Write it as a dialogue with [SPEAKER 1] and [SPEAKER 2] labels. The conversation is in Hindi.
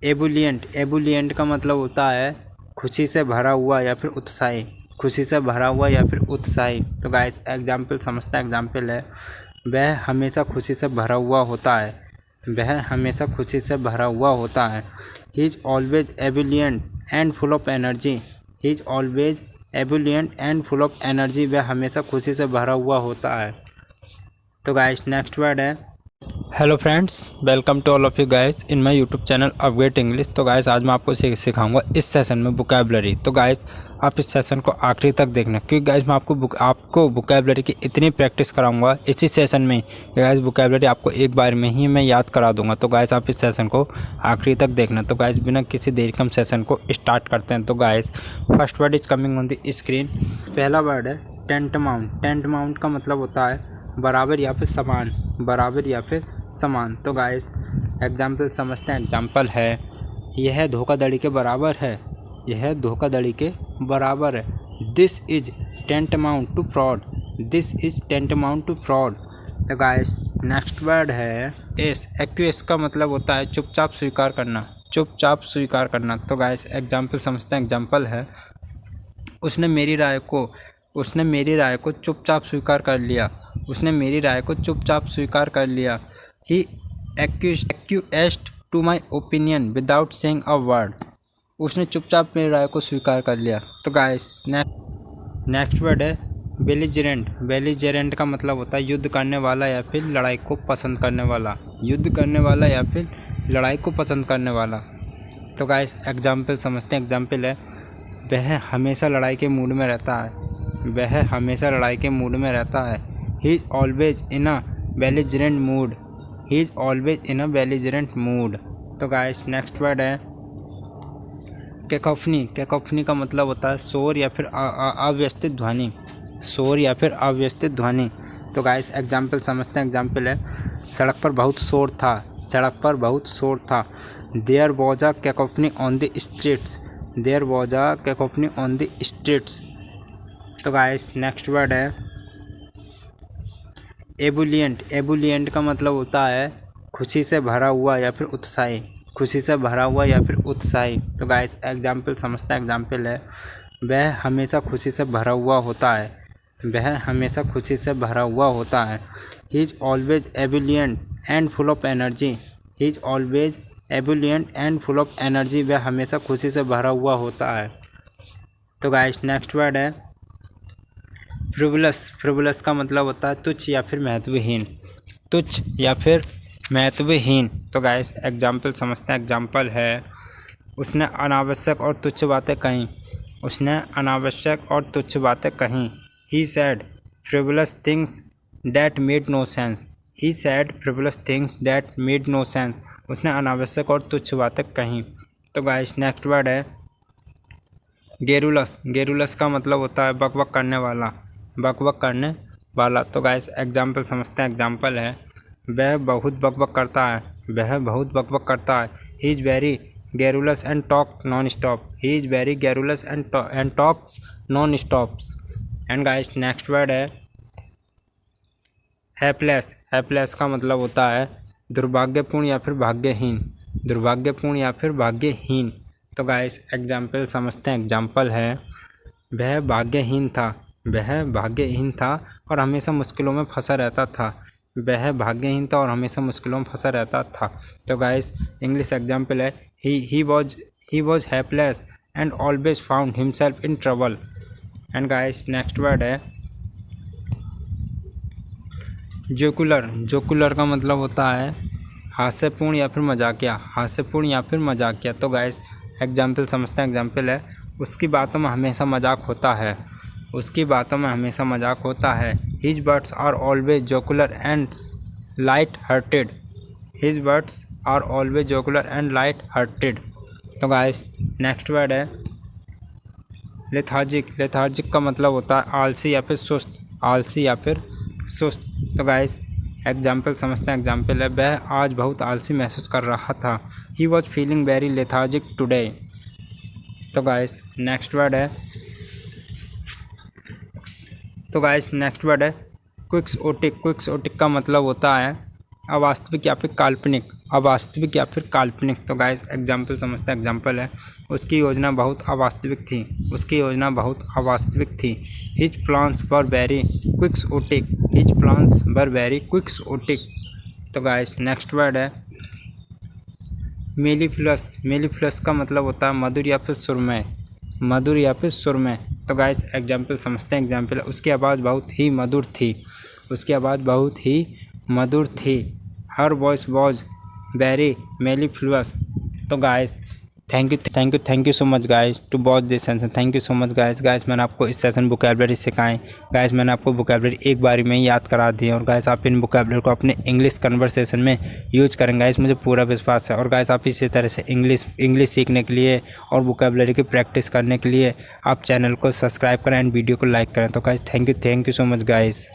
[SPEAKER 1] एबुलियंट, एबुलियंट का मतलब होता है खुशी से भरा हुआ या फिर उत्साही, खुशी से भरा हुआ या फिर उत्साही। तो गाइस एग्जाम्पल समझते हैं। एग्जाम्पल है, वह हमेशा खुशी से भरा हुआ होता है, वह हमेशा खुशी से भरा हुआ होता है। He is always ebullient and full of energy, he is always ebullient and full of energy, वह हमेशा खुशी से भरा हुआ होता है। तो गाइस नेक्स्ट वर्ड है, hello friends, welcome to all of you guys in my YouTube channel upgrade English. तो गाइस आज मैं आपको सिखाऊंगा इस सेशन में वोकैबुलरी। तो गाइस आप इस सेशन को आखिरी तक देखना, क्योंकि गाइस मैं आपको वोकैबुलरी की इतनी प्रैक्टिस कराऊंगा इसी सेशन में। गाइस वोकैबुलरी आपको एक बार में ही मैं याद करा दूंगा। तो गाइस आप इस सेशन को आखिरी तक देखना। तो गाइस बिना किसी देरी के हम सेशन को स्टार्ट करते हैं। तो guys first word is coming on the screen. पहला वर्ड है टेंटमाउंट। टेंटमाउंट का मतलब होता है बराबर या फिर समान, बराबर या फिर समान। तो गाइस एग्जाम्पल समझते हैं। एग्जाम्पल है, यह धोखाधड़ी के बराबर है, यह धोखाधड़ी के बराबर है। This is tantamount to fraud, this is tantamount to fraud. तो गाइस नेक्स्ट वर्ड है एस। एक्यूएस का मतलब होता है चुपचाप स्वीकार करना, चुपचाप स्वीकार करना। तो गाइस एग्जाम्पल समझते हैं। एग्जाम्पल है, उसने मेरी राय को चुपचाप स्वीकार कर लिया, उसने मेरी राय को चुपचाप स्वीकार कर लिया। He acquiesced to my opinion without saying a word, उसने चुपचाप मेरी राय को स्वीकार कर लिया। तो गाइस नेक्स्ट वर्ड है बेलिजरेंट। बेलिजरेंट का मतलब होता है युद्ध करने वाला या फिर लड़ाई को पसंद करने वाला, युद्ध करने वाला या फिर लड़ाई को पसंद करने वाला। तो गाइस एग्जाम्पल समझते हैं। एग्जाम्पल है, वह हमेशा लड़ाई के मूड में रहता है, वह हमेशा लड़ाई के मूड में रहता है। He is always in a belligerent mood, he is always in a belligerent mood. तो गाइस नेक्स्ट वर्ड है कैकोफनी। कैकोफनी का मतलब होता है शोर या फिर अव्यवस्थित ध्वनि, शोर या फिर अव्यवस्थित ध्वनि। तो गाइस एग्जाम्पल समझते हैं। एग्जाम्पल है, सड़क पर बहुत शोर था, सड़क पर बहुत शोर था। There was a cacophony on the streets, there was a cacophony on the streets. तो गाइस नेक्स्ट वर्ड है एबुलियंट। एबुलियंट का मतलब होता है खुशी से भरा हुआ या फिर उत्साही, खुशी से भरा हुआ या फिर उत्साही। तो गाइस एग्जाम्पल समझते हैं। एग्जाम्पल है, वह हमेशा खुशी से भरा हुआ होता है, वह हमेशा खुशी से भरा हुआ होता है। He is always ebullient and full of energy, he is always ebullient and full of energy, वह हमेशा खुशी से भरा हुआ होता है। तो गाइस नेक्स्ट वर्ड है फ्रिवलस। फ्रिवलस का मतलब होता है तुच्छ या फिर महत्वहीन, तुच्छ या फिर महत्वहीन। तो गाइस एग्जाम्पल समझते हैं। एग्जाम्पल है, उसने अनावश्यक और तुच्छ बातें कहीं, उसने अनावश्यक और तुच्छ बातें कहीं। He said frivolous things that made no sense, he said frivolous things that made no sense, उसने अनावश्यक और तुच्छ बातें कहीं। तो गाइस नेक्स्ट वर्ड है गेरुलस। गेरुलस का मतलब होता है बकबक करने वाला, बकबक करने वाला। तो गाइस एग्जाम्पल समझते हैं। एग्जाम्पल है, वह बहुत बकबक करता है, वह बहुत बकबक करता है। He is very garrulous and talk non stop, he is very garrulous and talks non stops. And guys next word है हैप्लेस। हैप्लेस का मतलब होता है दुर्भाग्यपूर्ण या फिर भाग्यहीन, दुर्भाग्यपूर्ण या फिर भाग्यहीन। तो गाइस एग्जाम्पल समझते हैं। एग्जाम्पल है, वह भाग्यहीन था, वह भाग्यहीन था और हमेशा मुश्किलों में फंसा रहता था, वह भाग्यहीन था और हमेशा मुश्किलों में फंसा रहता था। तो गाइस इंग्लिश एग्जाम्पल है, he was helpless and always found himself in trouble. And guys next word है जोकुलर। जोकुलर का मतलब होता है हास्यपूर्ण या फिर मजाकिया, हास्यपूर्ण या फिर मजाकिया। तो गाइस एग्जाम्पल समझते हैं। एग्जाम्पल है, उसकी बातों में हमेशा मजाक होता है, उसकी बातों में हमेशा मजाक होता है। His words are always jocular and light hearted, his words are always jocular and light hearted. तो गाइस नेक्स्ट वर्ड है लेथार्जिक। लेथार्जिक का मतलब होता है आलसी या फिर सुस्त, आलसी या फिर सुस्त। तो गाइस एग्जाम्पल समझते हैं। एग्जाम्पल है, वह आज बहुत आलसी महसूस कर रहा था। He was feeling very lethargic today. तो गाइस नेक्स्ट वर्ड है नेक्स्ट वर्ड है क्विक्सोटिक। क्विक्सोटिक का मतलब होता है अवास्तविक या फिर काल्पनिक, अवास्तविक या फिर काल्पनिक। तो गाइस एग्जाम्पल समझते हैं। एग्जाम्पल है, उसकी योजना बहुत अवास्तविक थी, उसकी योजना बहुत अवास्तविक थी। His plans were very quixotic, his plans were very quixotic. तो गाइस नेक्स्ट वर्ड है मेलिफ्लस। मेलिफ्लस का मतलब होता है मधुर या फिर सुरमय, मधुर या फिर सुरमय। तो गाइस एग्जाम्पल समझते हैं। एग्जाम्पल, उसकी आवाज़ बहुत ही मधुर थी, उसकी आवाज़ बहुत ही मधुर थी। Her voice was very mellifluous. तो guys thank you so much guys to watch this session. Thank you so much guys. मैंने आपको इस सेशन वोकैबुलरी सिखाएं। गाइस मैंने आपको वोकैबुलरी एक बारी में ही याद करा दी है और गाइस आप इन वोकैबुलरी को अपने इंग्लिश कन्वर्सेशन में यूज करेंगे गाइस, मुझे पूरा विश्वास है। और गाइस आप इसी तरह से इंग्लिश सीखने के लिए और वोकैबुलरी की प्रैक्टिस करने के लिए आप चैनल को सब्सक्राइब करें एंड वीडियो को लाइक करें। तो guys thank you so much guys.